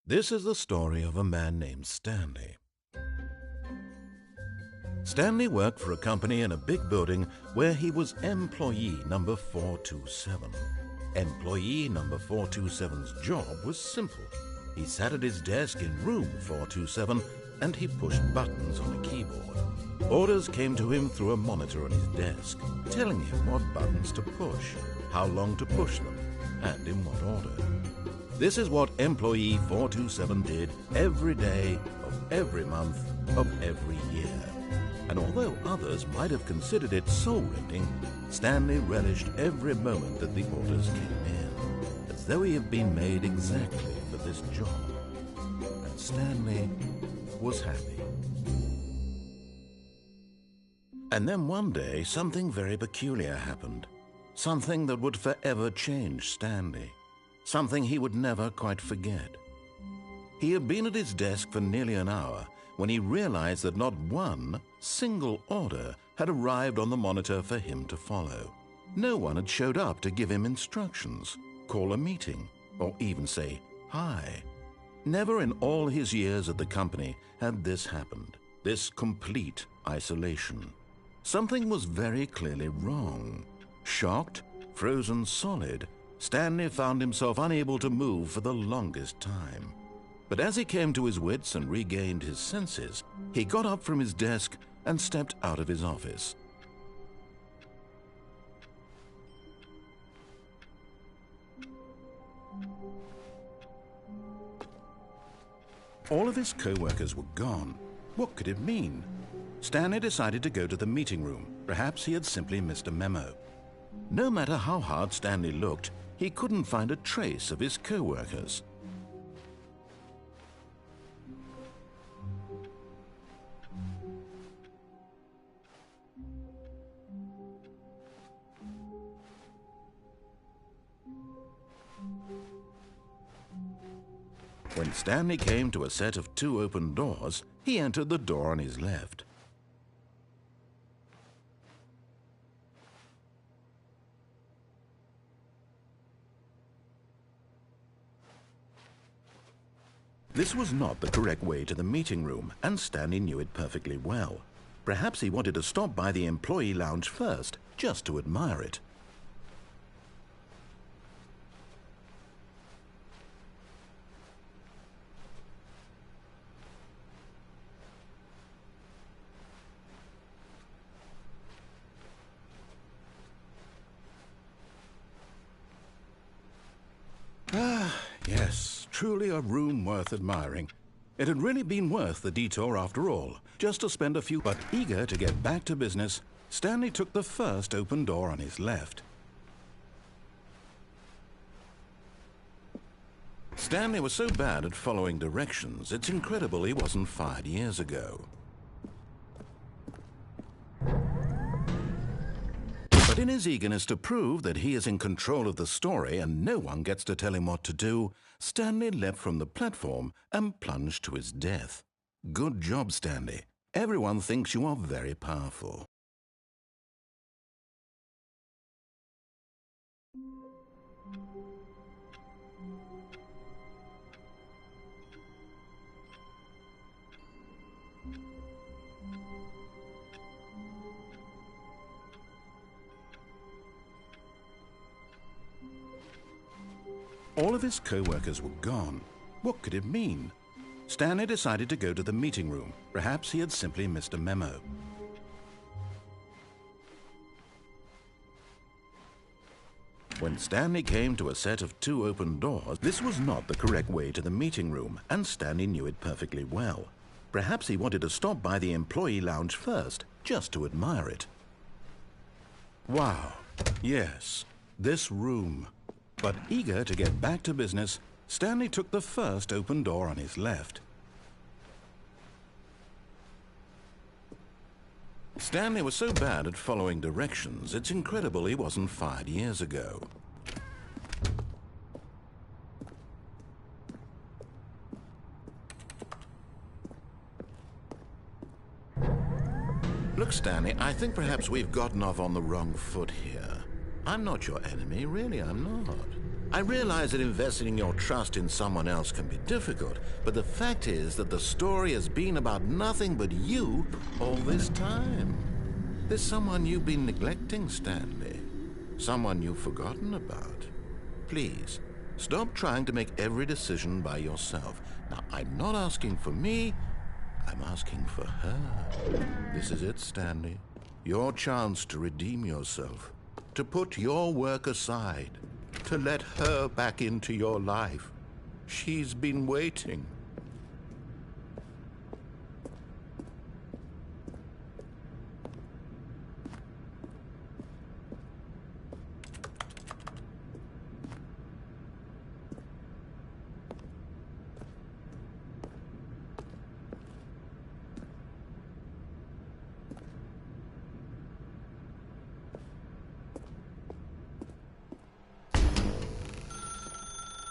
This is the story of a man named Stanley. Stanley worked for a company in a big building where he was employee number 427. Employee number 427's job was simple. He sat at his desk in room 427 and he pushed buttons on a keyboard. Orders came to him through a monitor on his desk, telling him what buttons to push, how long to push them, and in what order. This is what employee 427 did every day of every month of every year. And although others might have considered it soul-rending, Stanley relished every moment that the orders came in, as though he had been made exactly for this job. And Stanley was happy. And then one day, something very peculiar happened. Something that would forever change Stanley. Something he would never quite forget. He had been at his desk for nearly an hour when he realized that not one single order had arrived on the monitor for him to follow. No one had showed up to give him instructions, call a meeting, or even say hi. Never in all his years at the company had this happened, this complete isolation. Something was very clearly wrong. Shocked, frozen solid, Stanley found himself unable to move for the longest time. But as he came to his wits and regained his senses, he got up from his desk and stepped out of his office. All of his co-workers were gone. What could it mean? Stanley decided to go to the meeting room. Perhaps he had simply missed a memo. No matter how hard Stanley looked, he couldn't find a trace of his co-workers. When Stanley came to a set of 2 open doors, he entered the door on his left. This was not the correct way to the meeting room, and Stanley knew it perfectly well. Perhaps he wanted to stop by the employee lounge first, just to admire it. Yes, truly a room worth admiring. It had really been worth the detour after all, just to spend a few... But eager to get back to business, Stanley took the first open door on his left. Stanley was so bad at following directions, it's incredible he wasn't fired years ago. But in his eagerness to prove that he is in control of the story and no one gets to tell him what to do, Stanley leapt from the platform and plunged to his death. Good job, Stanley. Everyone thinks you are very powerful. All of his co-workers were gone. What could it mean? Stanley decided to go to the meeting room. Perhaps he had simply missed a memo. When Stanley came to a set of 2 open doors, this was not the correct way to the meeting room, and Stanley knew it perfectly well. Perhaps he wanted to stop by the employee lounge first, just to admire it. Wow, yes, this room. But eager to get back to business, Stanley took the first open door on his left. Stanley was so bad at following directions, it's incredible he wasn't fired years ago. Look, Stanley, I think perhaps we've gotten off on the wrong foot here. I'm not your enemy, really, I'm not. I realize that investing your trust in someone else can be difficult, but the fact is that the story has been about nothing but you all this time. There's someone you've been neglecting, Stanley. Someone you've forgotten about. Please, stop trying to make every decision by yourself. Now, I'm not asking for me, I'm asking for her. This is it, Stanley. Your chance to redeem yourself, to put your work aside, to let her back into your life. She's been waiting.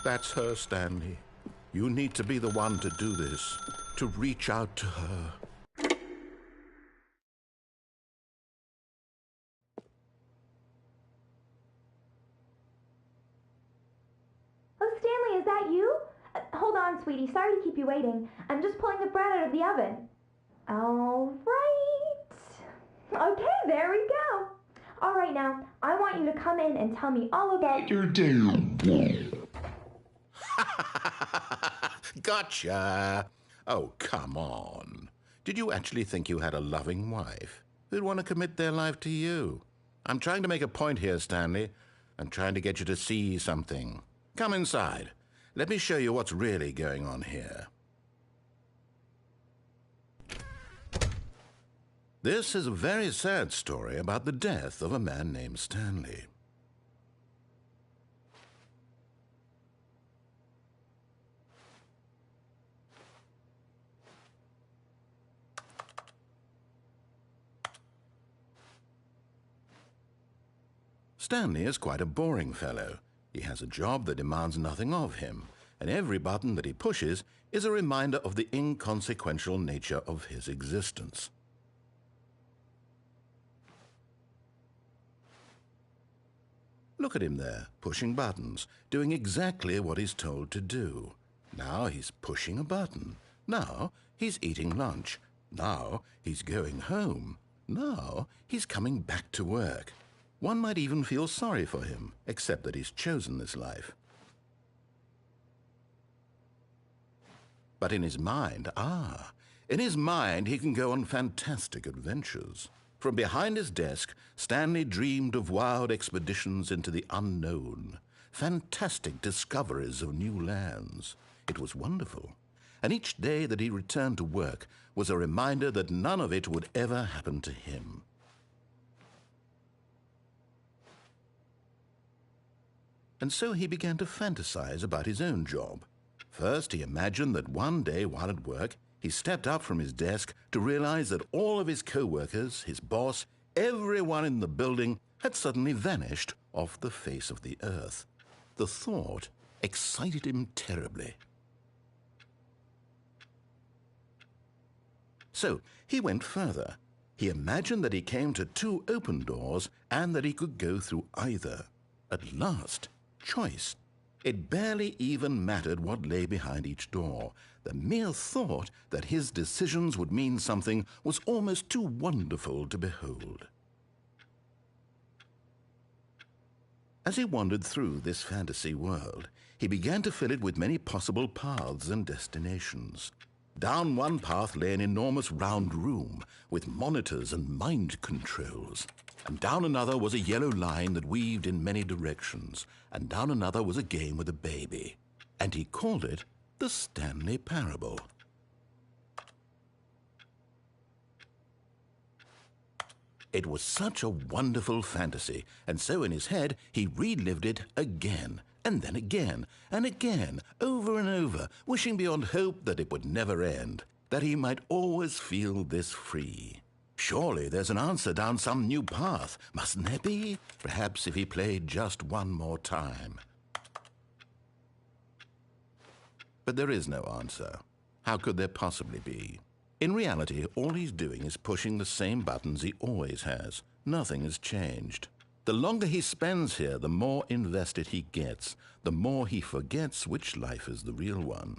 That's her, Stanley. You need to be the one to do this, to reach out to her. Oh, Stanley, is that you? Hold on, sweetie. Sorry to keep you waiting. I'm just pulling the bread out of the oven. All right. Okay, there we go. All right, now, I want you to come in and tell me all about your day. Gotcha! Oh, come on. Did you actually think you had a loving wife who'd want to commit their life to you? I'm trying to make a point here, Stanley. I'm trying to get you to see something. Come inside. Let me show you what's really going on here. This is a very sad story about the death of a man named Stanley. Stanley is quite a boring fellow. He has a job that demands nothing of him, and every button that he pushes is a reminder of the inconsequential nature of his existence. Look at him there, pushing buttons, doing exactly what he's told to do. Now he's pushing a button. Now he's eating lunch. Now he's going home. Now he's coming back to work. One might even feel sorry for him, except that he's chosen this life. But in his mind, he can go on fantastic adventures. From behind his desk, Stanley dreamed of wild expeditions into the unknown, fantastic discoveries of new lands. It was wonderful, and each day that he returned to work was a reminder that none of it would ever happen to him. And so he began to fantasize about his own job. First, he imagined that one day while at work, he stepped up from his desk to realize that all of his co-workers, his boss, everyone in the building had suddenly vanished off the face of the earth. The thought excited him terribly. So he went further. He imagined that he came to two open doors and that he could go through either. At last, choice. It barely even mattered what lay behind each door. The mere thought that his decisions would mean something was almost too wonderful to behold. As he wandered through this fantasy world, he began to fill it with many possible paths and destinations. Down one path lay an enormous round room with monitors and mind controls. And down another was a yellow line that weaved in many directions. And down another was a game with a baby. And he called it the Stanley Parable. It was such a wonderful fantasy, and so in his head he relived it again, and then again, and again, over and over, wishing beyond hope that it would never end, that he might always feel this free. Surely there's an answer down some new path, mustn't there be? Perhaps if he played just one more time. But there is no answer. How could there possibly be? In reality, all he's doing is pushing the same buttons he always has. Nothing has changed. The longer he spends here, the more invested he gets, the more he forgets which life is the real one.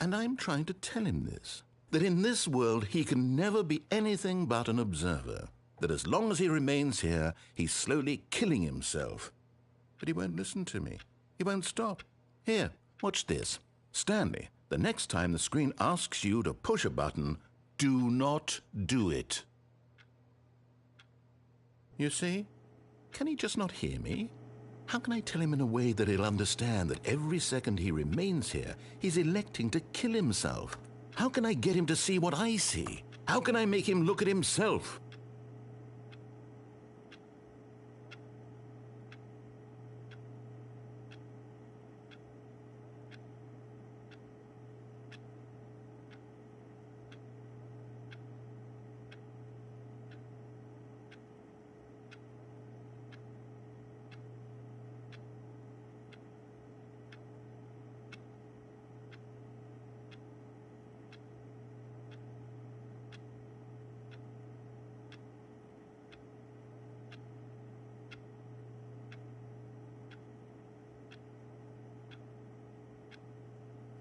And I'm trying to tell him this, that in this world he can never be anything but an observer, that as long as he remains here, he's slowly killing himself. But he won't listen to me. He won't stop. Here, watch this. Stanley, the next time the screen asks you to push a button, do not do it. You see? Can he just not hear me? How can I tell him in a way that he'll understand that every second he remains here, he's electing to kill himself? How can I get him to see what I see? How can I make him look at himself?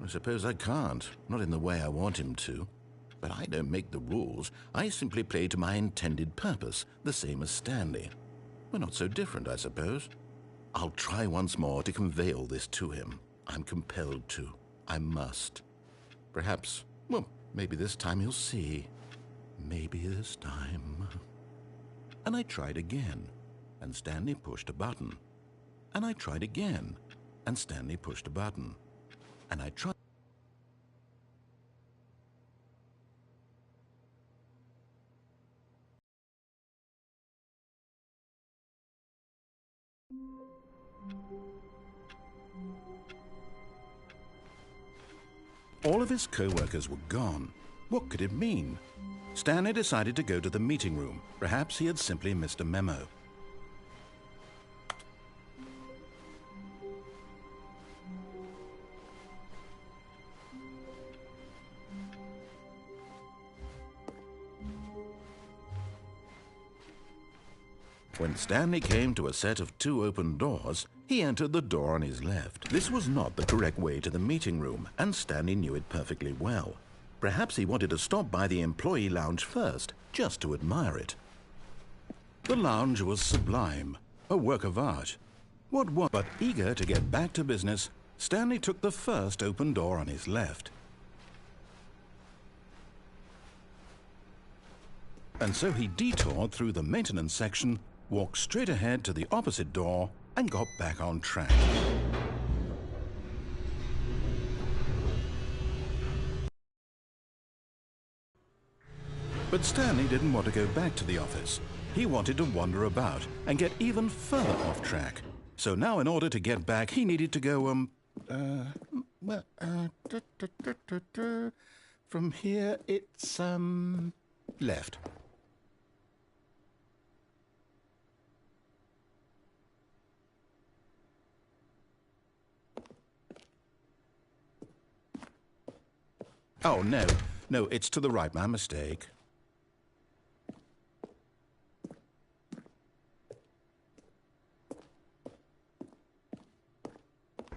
I suppose I can't, not in the way I want him to. But I don't make the rules. I simply play to my intended purpose, the same as Stanley. We're not so different, I suppose. I'll try once more to convey all this to him. I'm compelled to. I must. Perhaps, well, maybe this time he'll see. Maybe this time. And I tried again, and Stanley pushed a button. And I tried again, and Stanley pushed a button. And I tried. All of his co-workers were gone. What could it mean? Stanley decided to go to the meeting room. Perhaps he had simply missed a memo. When Stanley came to a set of 2 open doors, he entered the door on his left. This was not the correct way to the meeting room, and Stanley knew it perfectly well. Perhaps he wanted to stop by the employee lounge first, just to admire it. The lounge was sublime, a work of art. But eager to get back to business, Stanley took the first open door on his left. And so he detoured through the maintenance section, walked straight ahead to the opposite door, and got back on track. But Stanley didn't want to go back to the office. He wanted to wander about and get even further off track. So now in order to get back, he needed to go, from here it's, left. Oh, no, it's to the right, my mistake.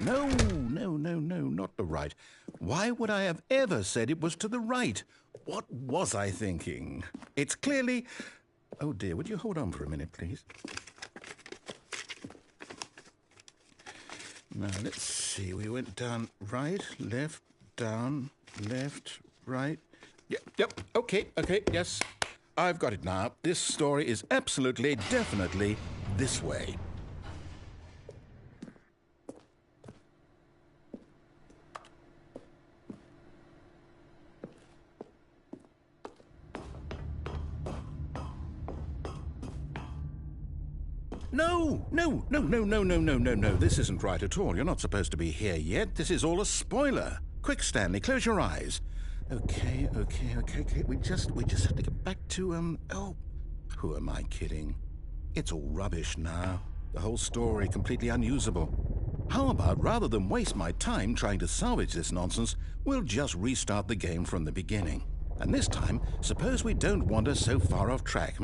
No, not the right. Why would I have ever said it was to the right? What was I thinking? It's clearly... Oh dear, would you hold on for a minute, please? Now, let's see, we went down right, left, down, left, right. Yep, okay, yes. I've got it now. This story is absolutely, definitely this way. No. This isn't right at all. You're not supposed to be here yet. This is all a spoiler. Quick, Stanley, close your eyes. Okay. We just have to get back to, oh, who am I kidding? It's all rubbish now. The whole story completely unusable. How about, rather than waste my time trying to salvage this nonsense, we'll just restart the game from the beginning. And this time, suppose we don't wander so far off track,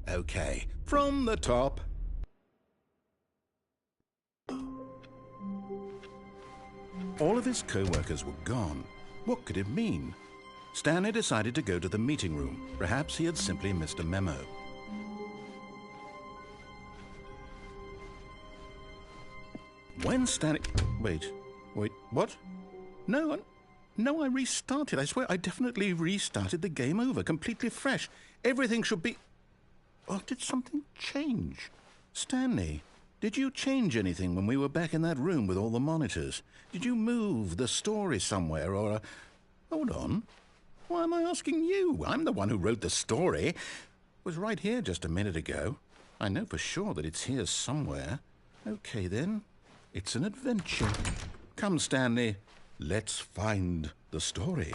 Okay, from the top. All of his co-workers were gone. What could it mean? Stanley decided to go to the meeting room. Perhaps he had simply missed a memo. When Stanley... Wait, what? No, I restarted. I swear, I definitely restarted the game over, completely fresh. Everything should be... Oh, did something change? Stanley, did you change anything when we were back in that room with all the monitors? Did you move the story somewhere, or... Hold on. Why am I asking you? I'm the one who wrote the story. It was right here just a minute ago. I know for sure that it's here somewhere. Okay, then. It's an adventure. Come, Stanley. Let's find the story.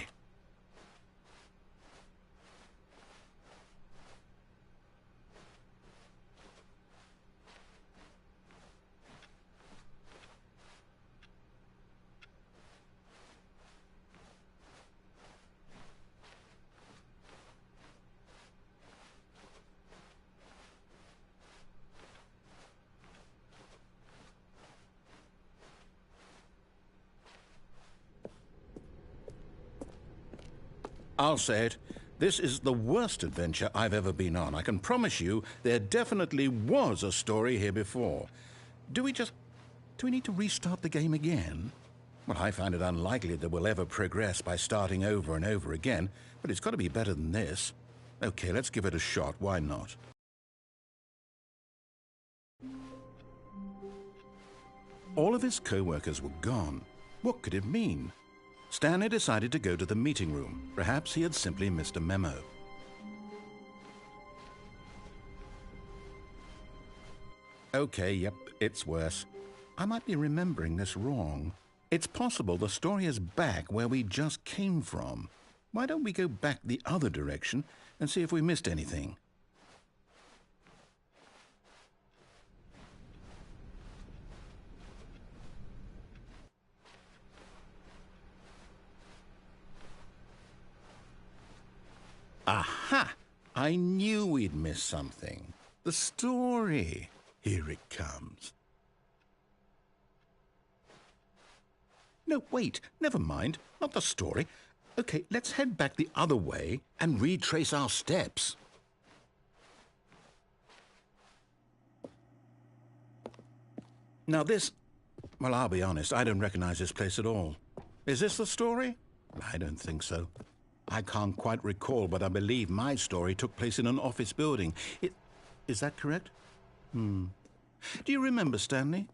I'll say it. This is the worst adventure I've ever been on. I can promise you there definitely was a story here before. Do we need to restart the game again? Well, I find it unlikely that we'll ever progress by starting over and over again, but it's got to be better than this. Okay, let's give it a shot. Why not? All of his co-workers were gone. What could it mean? Stanley decided to go to the meeting room. Perhaps he had simply missed a memo. Okay, yep, it's worse. I might be remembering this wrong. It's possible the story is back where we just came from. Why don't we go back the other direction and see if we missed anything? Aha! I knew we'd miss something. The story. Here it comes. No, wait. Never mind. Not the story. Okay, let's head back the other way and retrace our steps. Now this... Well, I'll be honest. I don't recognize this place at all. Is this the story? I don't think so. I can't quite recall, but I believe my story took place in an office building. Is that correct? Do you remember, Stanley?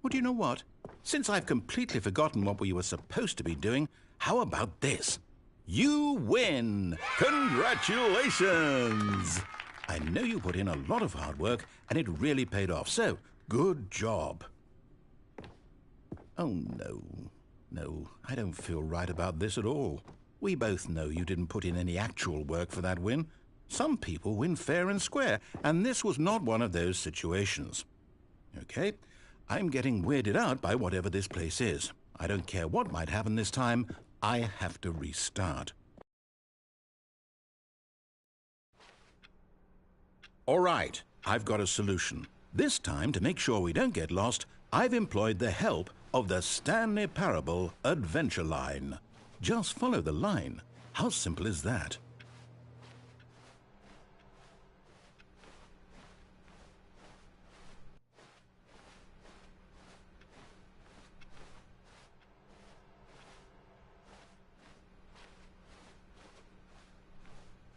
Well, do you know what? Since I've completely forgotten what we were supposed to be doing, how about this? You win! Congratulations! I know you put in a lot of hard work, and it really paid off, so good job. Oh, no. No, I don't feel right about this at all. We both know you didn't put in any actual work for that win. Some people win fair and square, and this was not one of those situations. Okay, I'm getting weirded out by whatever this place is. I don't care what might happen this time. I have to restart. All right, I've got a solution. This time, to make sure we don't get lost, I've employed the help of the Stanley Parable adventure line. Just follow the line. How simple is that?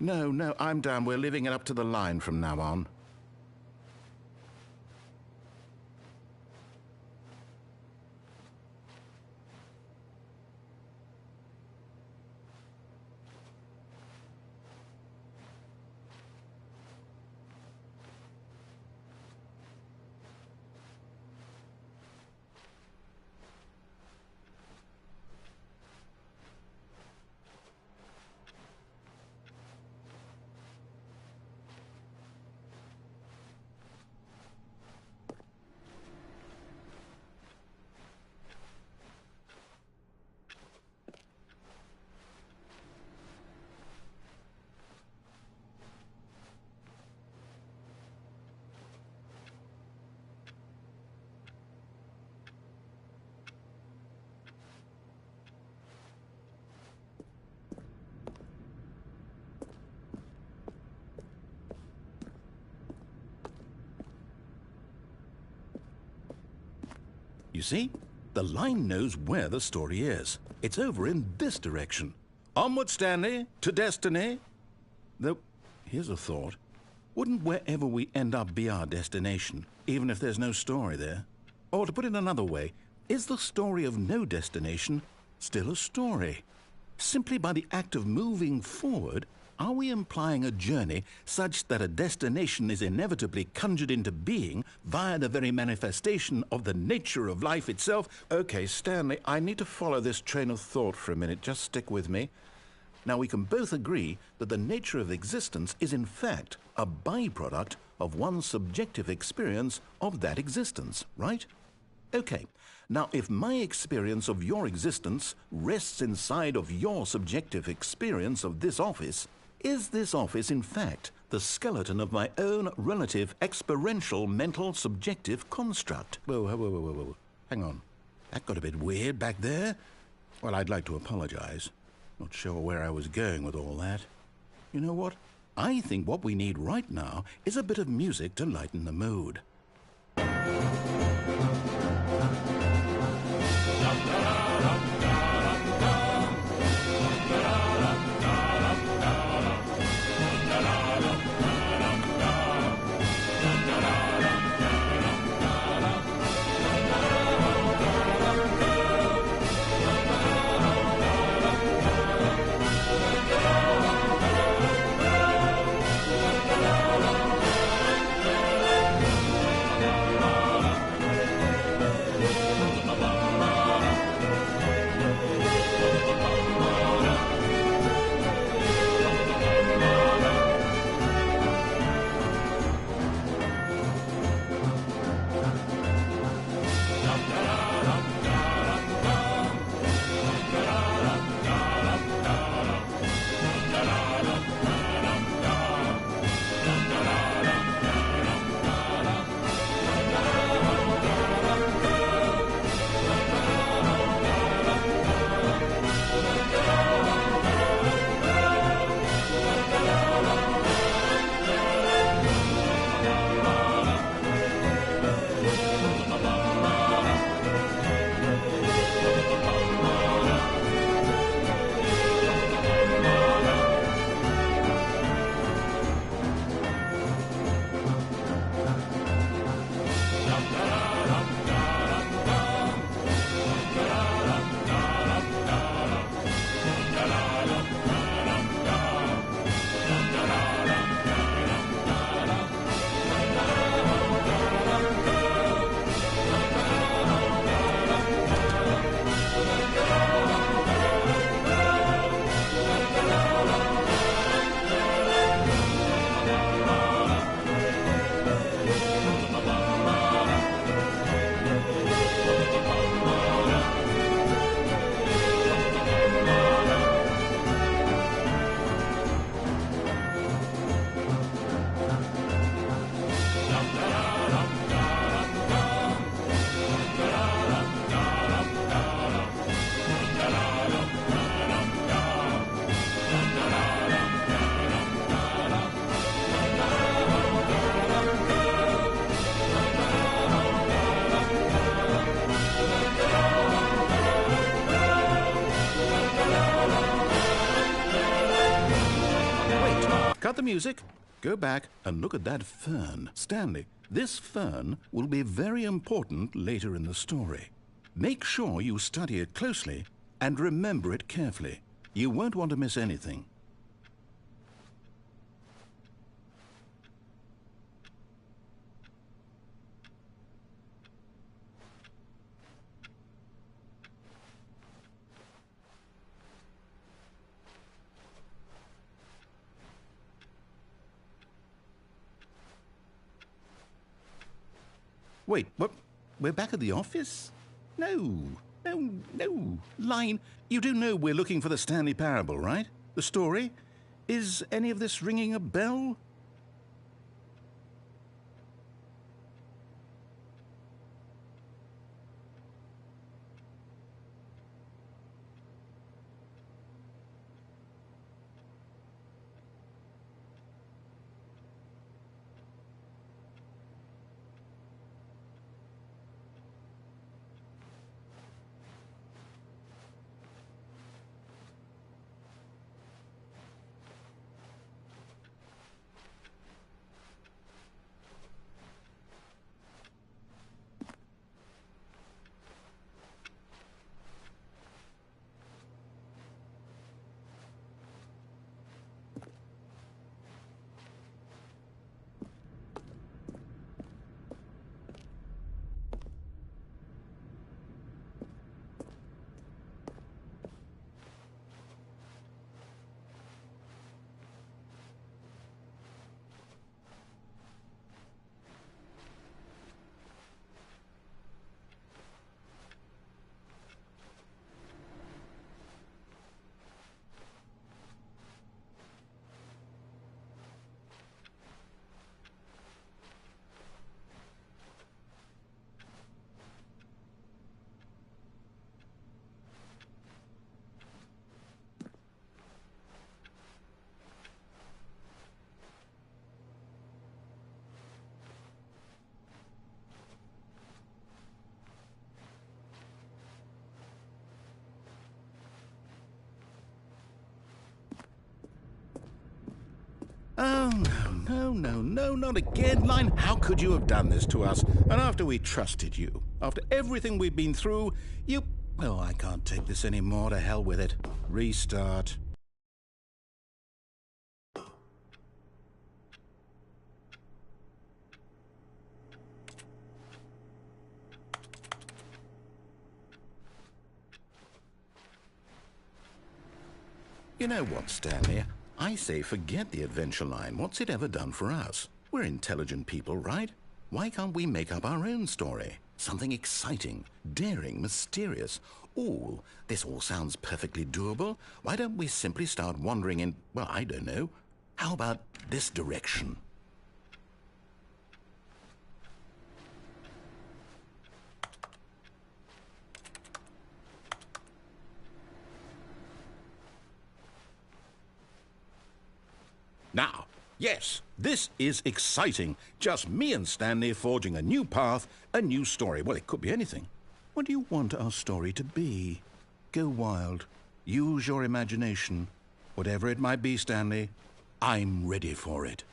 No, I'm down. We're leaving it up to the line from now on. You see? The line knows where the story is. It's over in this direction. Onward, Stanley, to destiny. Though, here's a thought. Wouldn't wherever we end up be our destination, even if there's no story there? Or to put it another way, is the story of no destination still a story? Simply by the act of moving forward, are we implying a journey such that a destination is inevitably conjured into being via the very manifestation of the nature of life itself? Okay, Stanley, I need to follow this train of thought for a minute. Just stick with me. Now, we can both agree that the nature of existence is in fact a byproduct of one's subjective experience of that existence, right? Okay, now if my experience of your existence rests inside of your subjective experience of this office, is this office in fact the skeleton of my own relative experiential mental subjective construct? Whoa. Hang on. That got a bit weird back there. Well, I'd like to apologize. Not sure where I was going with all that. You know what? I think what we need right now is a bit of music to lighten the mood. Cut the music, go back and look at that fern. Stanley, this fern will be very important later in the story. Make sure you study it closely and remember it carefully. You won't want to miss anything. Wait, what? We're back at the office? No. Line, you do know we're looking for the Stanley Parable, right? The story? Is any of this ringing a bell? no, not again, Line. How could you have done this to us? And after we trusted you, after everything we've been through, you... Oh, I can't take this anymore. To hell with it. Restart. You know what, Stanley? I say forget the adventure line. What's it ever done for us? We're intelligent people, right? Why can't we make up our own story? Something exciting, daring, mysterious. Ooh, this all sounds perfectly doable. Why don't we simply start wandering in, well, I don't know. How about this direction? Now, yes, this is exciting. Just me and Stanley forging a new path, a new story. Well, it could be anything. What do you want our story to be? Go wild. Use your imagination. Whatever it might be, Stanley, I'm ready for it.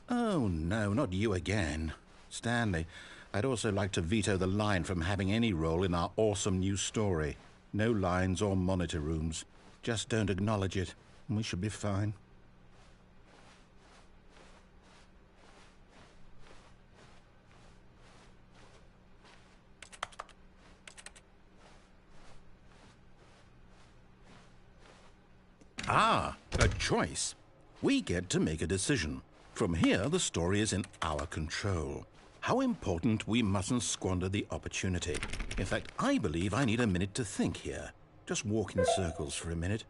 Oh, no, not you again. Stanley, I'd also like to veto the line from having any role in our awesome new story. No lines or monitor rooms. Just don't acknowledge it, and we should be fine. Ah, a choice. We get to make a decision. From here, the story is in our control. How important we mustn't squander the opportunity. In fact, I believe I need a minute to think here. Just walk in circles for a minute.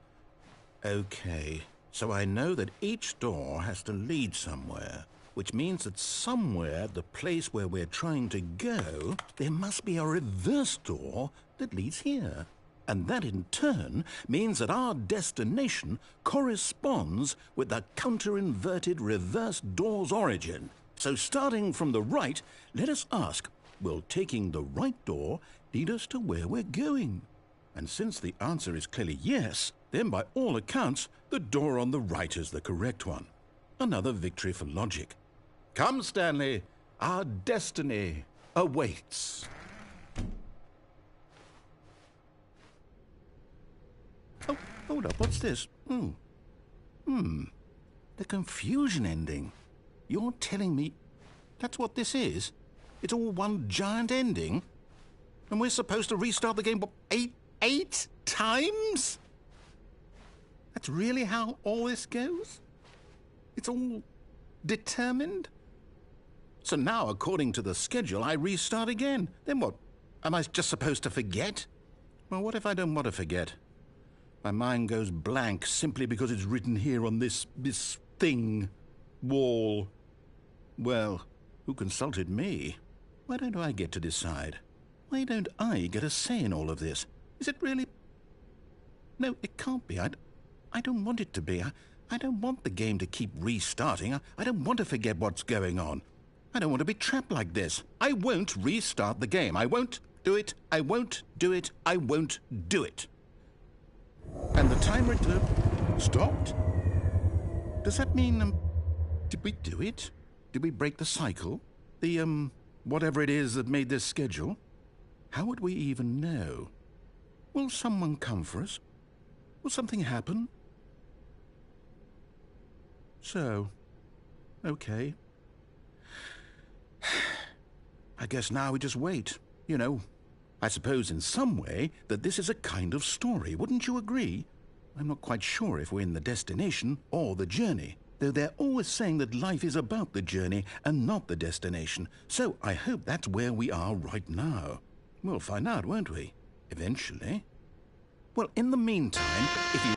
Okay, so I know that each door has to lead somewhere, which means that somewhere, the place where we're trying to go, there must be a reverse door that leads here. And that in turn means that our destination corresponds with the counter-inverted reverse door's origin. So starting from the right, let us ask, will taking the right door lead us to where we're going? And since the answer is clearly yes, then by all accounts, the door on the right is the correct one. Another victory for logic. Come, Stanley, our destiny awaits. Oh, hold up, what's this? The confusion ending. You're telling me that's what this is? It's all one giant ending? And we're supposed to restart the game, what, eight times? That's really how all this goes? It's all determined? So now, according to the schedule, I restart again. Then what? Am I just supposed to forget? Well, what if I don't want to forget? My mind goes blank simply because it's written here on this thing, wall. Well, who consulted me? Why don't I get to decide? Why don't I get a say in all of this? Is it really? No, it can't be. I don't want it to be. I don't want the game to keep restarting. I don't want to forget what's going on. I don't want to be trapped like this. I won't restart the game. I won't do it. I won't do it. I won't do it. And the timer stopped? Does that mean, did we do it? Did we break the cycle? The, whatever it is that made this schedule? How would we even know? Will someone come for us? Will something happen? So, okay. I guess now we just wait, you know. I suppose in some way that this is a kind of story, wouldn't you agree? I'm not quite sure if we're in the destination or the journey, though they're always saying that life is about the journey and not the destination, so I hope that's where we are right now. We'll find out, won't we? Eventually. Well, in the meantime, if you...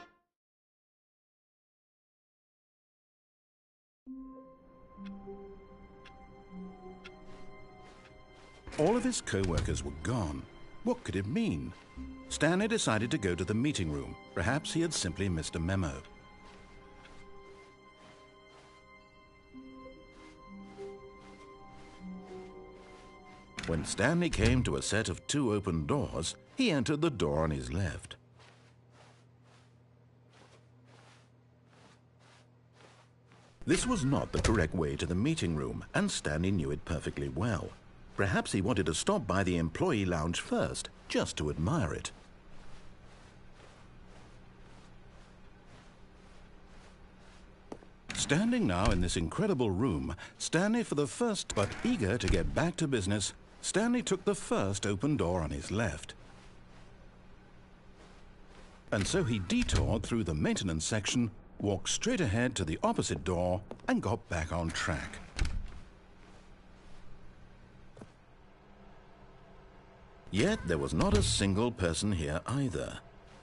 All of his co-workers were gone. What could it mean? Stanley decided to go to the meeting room. Perhaps he had simply missed a memo. When Stanley came to a set of 2 open doors, he entered the door on his left. This was not the correct way to the meeting room, and Stanley knew it perfectly well. Perhaps he wanted to stop by the employee lounge first, just to admire it. Standing now in this incredible room, Stanley for the first, but eager to get back to business, Stanley took the first open door on his left. And so he detoured through the maintenance section, walked straight ahead to the opposite door, and got back on track. Yet there was not a single person here either.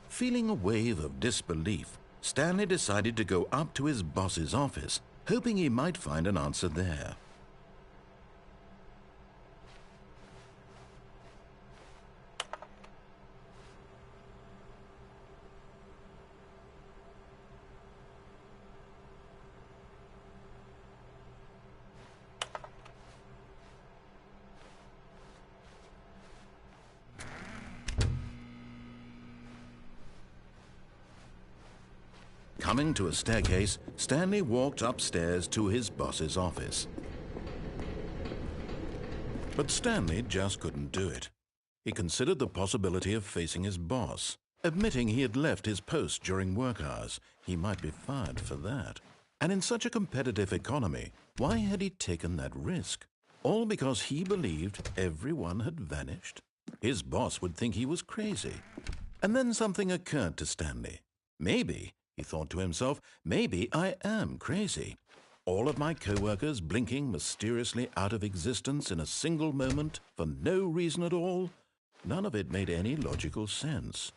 Feeling a wave of disbelief, Stanley decided to go up to his boss's office, hoping he might find an answer there. Coming to a staircase, Stanley walked upstairs to his boss's office. But Stanley just couldn't do it. He considered the possibility of facing his boss, admitting he had left his post during work hours. He might be fired for that. And in such a competitive economy, why had he taken that risk? All because he believed everyone had vanished? His boss would think he was crazy. And then something occurred to Stanley. Maybe, he thought to himself, maybe I am crazy. All of my co-workers blinking mysteriously out of existence in a single moment for no reason at all? None of it made any logical sense.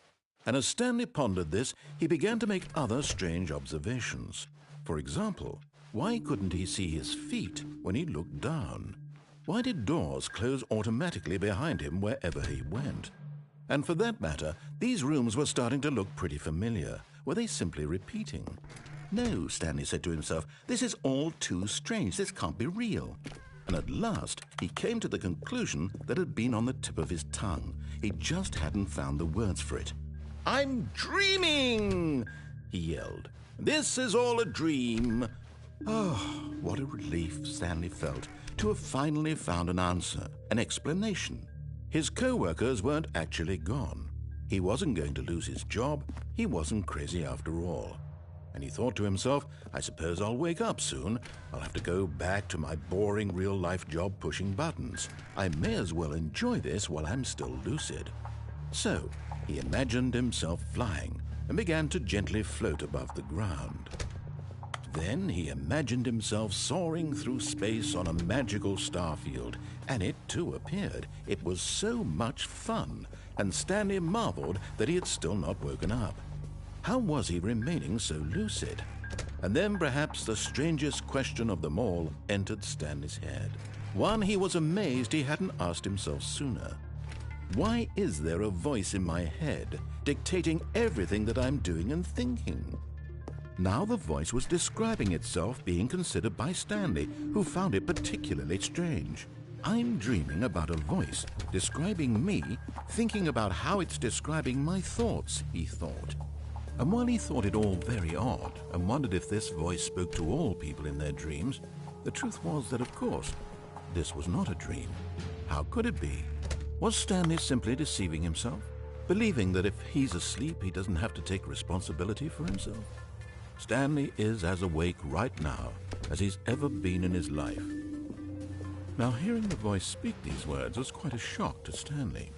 And as Stanley pondered this, he began to make other strange observations. For example, why couldn't he see his feet when he looked down? Why did doors close automatically behind him wherever he went? And for that matter, these rooms were starting to look pretty familiar. Were they simply repeating? No, Stanley said to himself, this is all too strange. This can't be real. And at last, he came to the conclusion that had been on the tip of his tongue. He just hadn't found the words for it. "I'm dreaming!" he yelled. "This is all a dream." Oh, what a relief Stanley felt to have finally found an answer, an explanation. His co-workers weren't actually gone. He wasn't going to lose his job. He wasn't crazy after all. And he thought to himself, I suppose I'll wake up soon. I'll have to go back to my boring real-life job pushing buttons. I may as well enjoy this while I'm still lucid. So he imagined himself flying and began to gently float above the ground. Then he imagined himself soaring through space on a magical starfield, and it too appeared. It was so much fun, and Stanley marveled that he had still not woken up. How was he remaining so lucid? And then perhaps the strangest question of them all entered Stanley's head. One he was amazed he hadn't asked himself sooner. Why is there a voice in my head dictating everything that I'm doing and thinking? Now the voice was describing itself being considered by Stanley, who found it particularly strange. I'm dreaming about a voice describing me, thinking about how it's describing my thoughts, he thought. And while he thought it all very odd and wondered if this voice spoke to all people in their dreams, the truth was that, of course, this was not a dream. How could it be? Was Stanley simply deceiving himself, believing that if he's asleep, he doesn't have to take responsibility for himself? Stanley is as awake right now as he's ever been in his life. Now, hearing the voice speak these words was quite a shock to Stanley.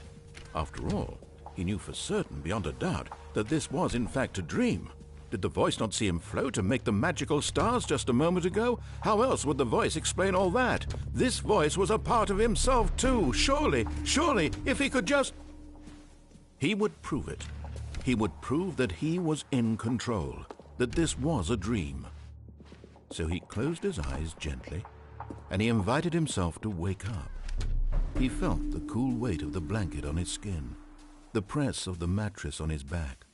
After all, he knew for certain, beyond a doubt, that this was in fact a dream. Did the voice not see him float and make the magical stars just a moment ago? How else would the voice explain all that? This voice was a part of himself too. Surely, if he could just... He would prove it. He would prove that he was in control, that this was a dream. So he closed his eyes gently, and he invited himself to wake up. He felt the cool weight of the blanket on his skin, the press of the mattress on his back,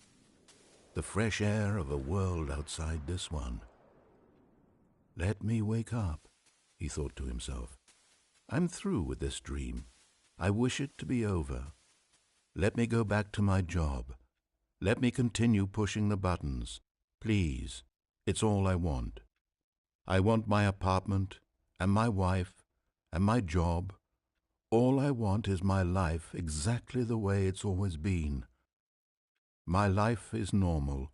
the fresh air of a world outside this one. Let me wake up, he thought to himself. I'm through with this dream. I wish it to be over. Let me go back to my job. Let me continue pushing the buttons. Please, it's all I want. I want my apartment and my wife and my job. All I want is my life exactly the way it's always been. My life is normal.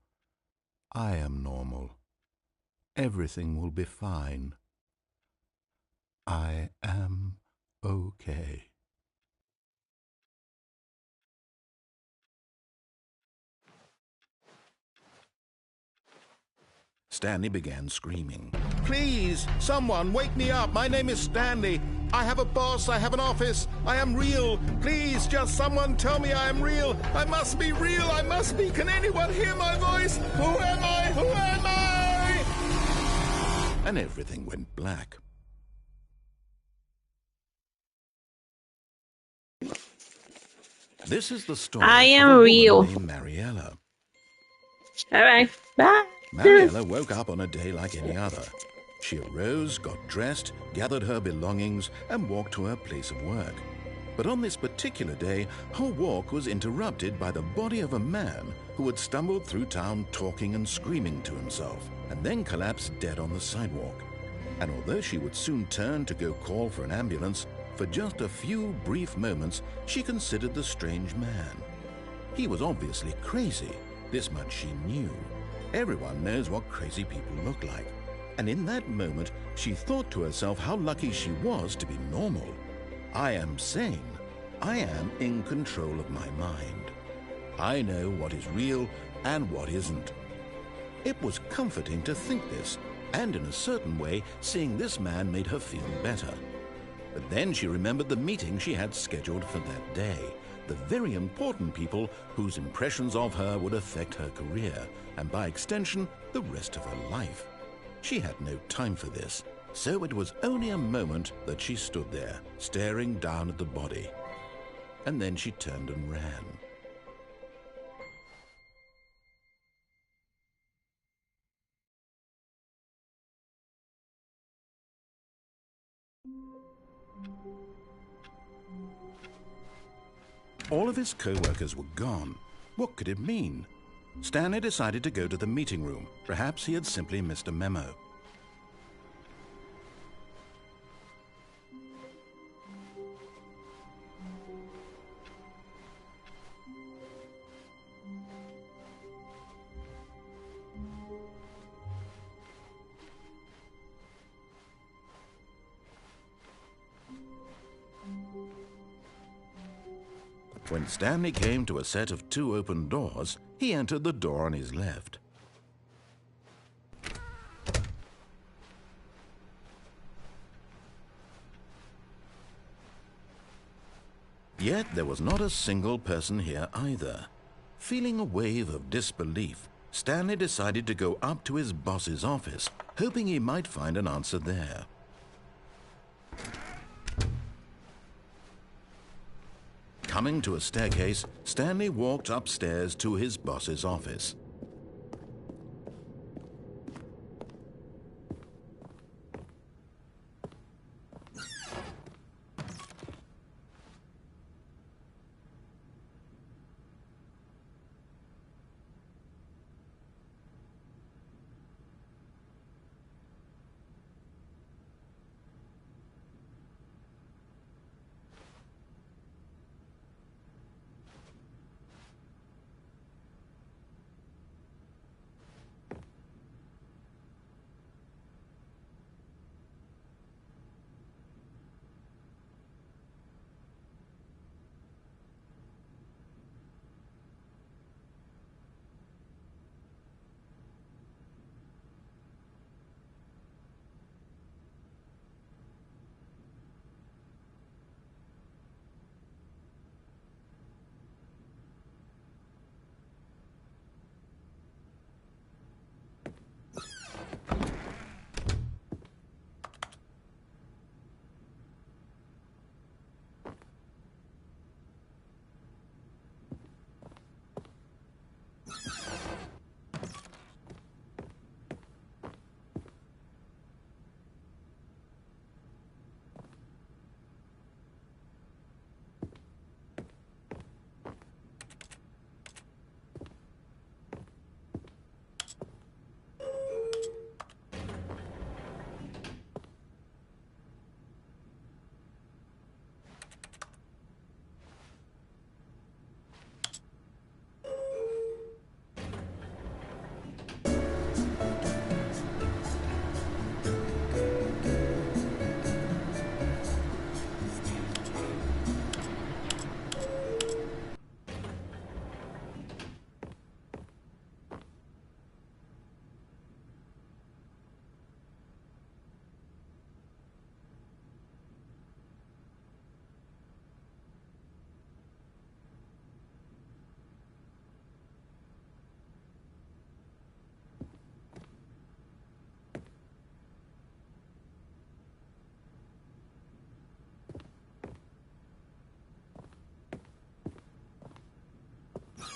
I am normal. Everything will be fine. I am okay. Stanley began screaming. Please, someone, wake me up. My name is Stanley. I have a boss. I have an office. I am real. Please, just someone tell me I am real. I must be real. I must be. Can anyone hear my voice? Who am I? Who am I? And everything went black. This is the story I am of a real. woman named Mariella. All right, bye. Mariella woke up on a day like any other. She arose, got dressed, gathered her belongings, and walked to her place of work. But on this particular day, her walk was interrupted by the body of a man who had stumbled through town talking and screaming to himself, and then collapsed dead on the sidewalk. And although she would soon turn to go call for an ambulance, for just a few brief moments she considered the strange man. He was obviously crazy, this much she knew. Everyone knows what crazy people look like. And in that moment, she thought to herself how lucky she was to be normal. I am sane. I am in control of my mind. I know what is real and what isn't. It was comforting to think this, and in a certain way, seeing this man made her feel better. But then she remembered the meeting she had scheduled for that day, the very important people whose impressions of her would affect her career, and by extension, the rest of her life. She had no time for this, so it was only a moment that she stood there, staring down at the body. And then she turned and ran. All of his co-workers were gone. What could it mean? Stanley decided to go to the meeting room. Perhaps he had simply missed a memo. When Stanley came to a set of 2 open doors, he entered the door on his left. Yet there was not a single person here either. Feeling a wave of disbelief, Stanley decided to go up to his boss's office, hoping he might find an answer there. Coming to a staircase, Stanley walked upstairs to his boss's office.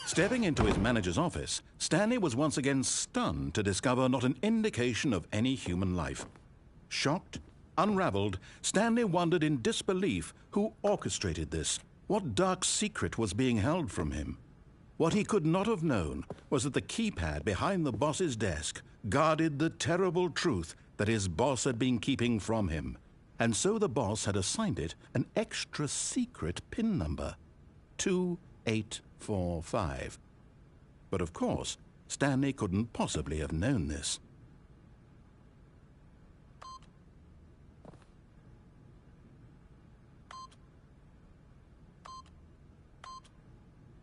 Stepping into his manager's office, Stanley was once again stunned to discover not an indication of any human life. Shocked, unraveled, Stanley wondered in disbelief who orchestrated this, what dark secret was being held from him. What he could not have known was that the keypad behind the boss's desk guarded the terrible truth that his boss had been keeping from him, and so the boss had assigned it an extra secret PIN number, 2845. But of course, Stanley couldn't possibly have known this.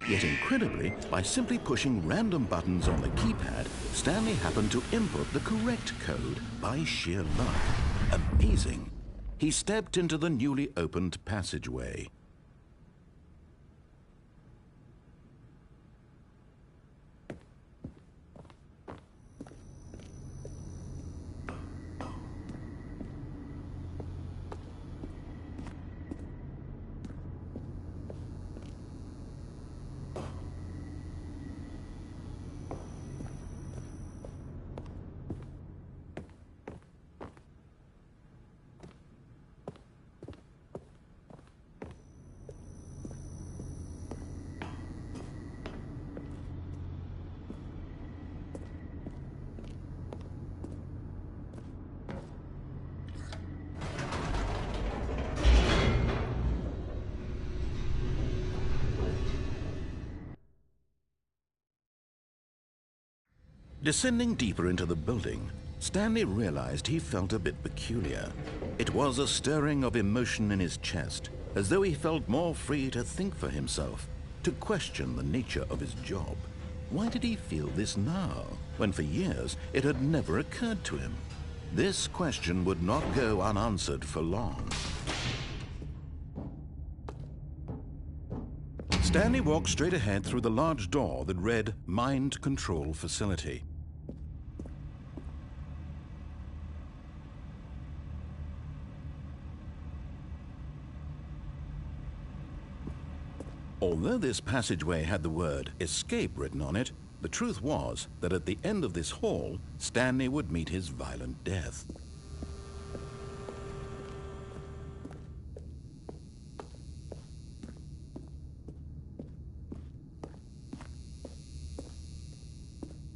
Yet incredibly, by simply pushing random buttons on the keypad, Stanley happened to input the correct code by sheer luck. Amazing. He stepped into the newly opened passageway. Descending deeper into the building, Stanley realized he felt a bit peculiar. It was a stirring of emotion in his chest, as though he felt more free to think for himself, to question the nature of his job. Why did he feel this now, when for years it had never occurred to him? This question would not go unanswered for long. Stanley walked straight ahead through the large door that read Mind Control Facility. Although this passageway had the word escape written on it, the truth was that at the end of this hall, Stanley would meet his violent death.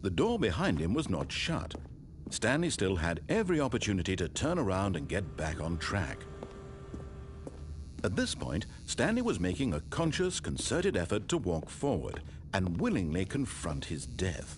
The door behind him was not shut. Stanley still had every opportunity to turn around and get back on track. At this point, Stanley was making a conscious, concerted effort to walk forward and willingly confront his death.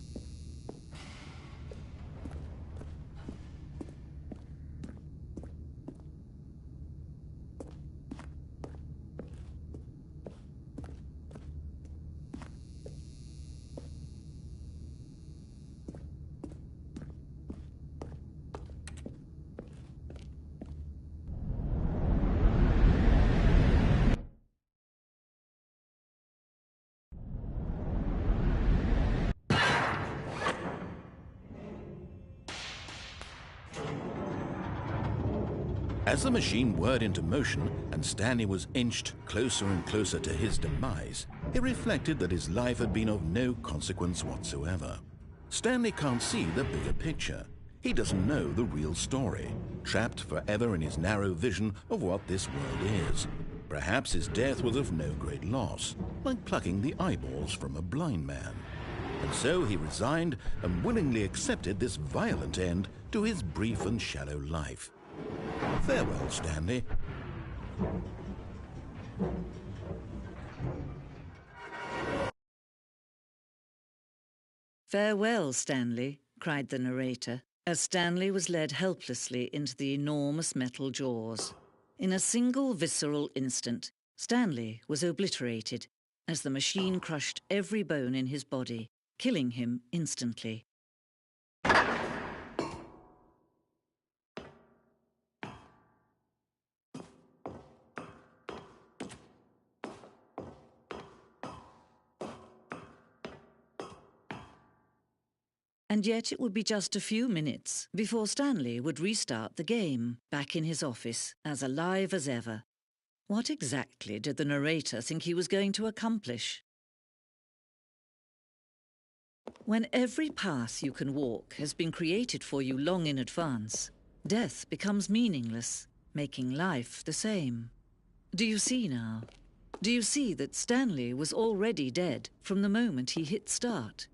As the machine whirred into motion and Stanley was inched closer and closer to his demise, he reflected that his life had been of no consequence whatsoever. Stanley can't see the bigger picture. He doesn't know the real story, trapped forever in his narrow vision of what this world is. Perhaps his death was of no great loss, like plucking the eyeballs from a blind man. And so he resigned and willingly accepted this violent end to his brief and shallow life. Farewell, Stanley. "Farewell, Stanley," cried the narrator, as Stanley was led helplessly into the enormous metal jaws. In a single visceral instant, Stanley was obliterated as the machine crushed every bone in his body, killing him instantly. And yet it would be just a few minutes before Stanley would restart the game, back in his office, as alive as ever. What exactly did the narrator think he was going to accomplish? When every path you can walk has been created for you long in advance, death becomes meaningless, making life the same. Do you see now? Do you see that Stanley was already dead from the moment he hit start?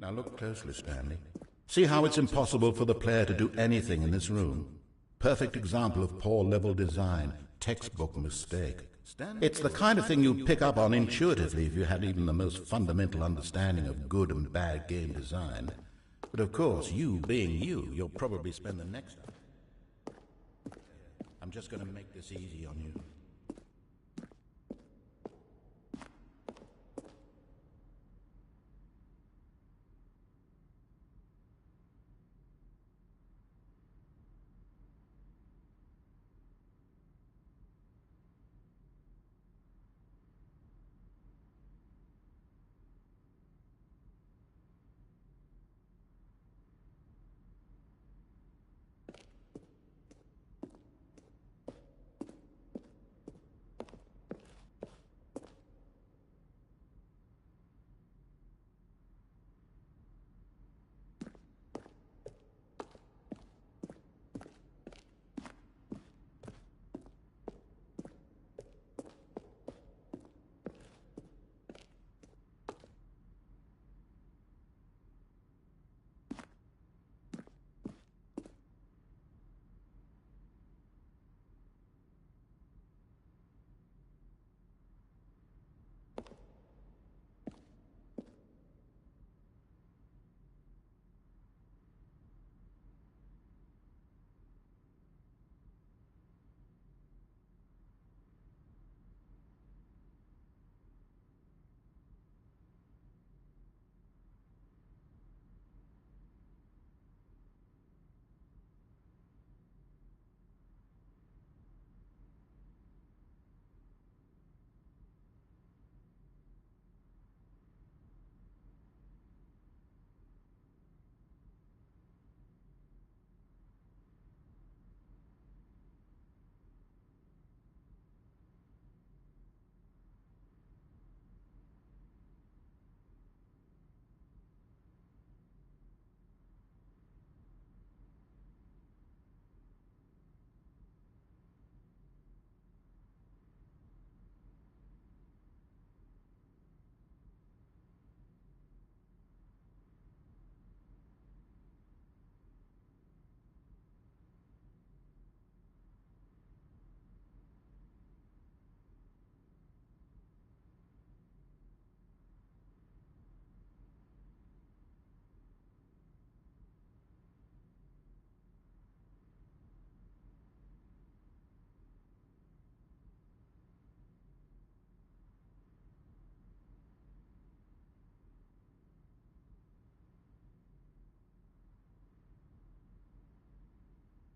Now look closely, Stanley. See how it's impossible for the player to do anything in this room? Perfect example of poor level design, textbook mistake. It's the kind of thing you'd pick up on intuitively if you had even the most fundamental understanding of good and bad game design. But of course, you being you, you'll probably spend the next... I'm just going to make this easy on you.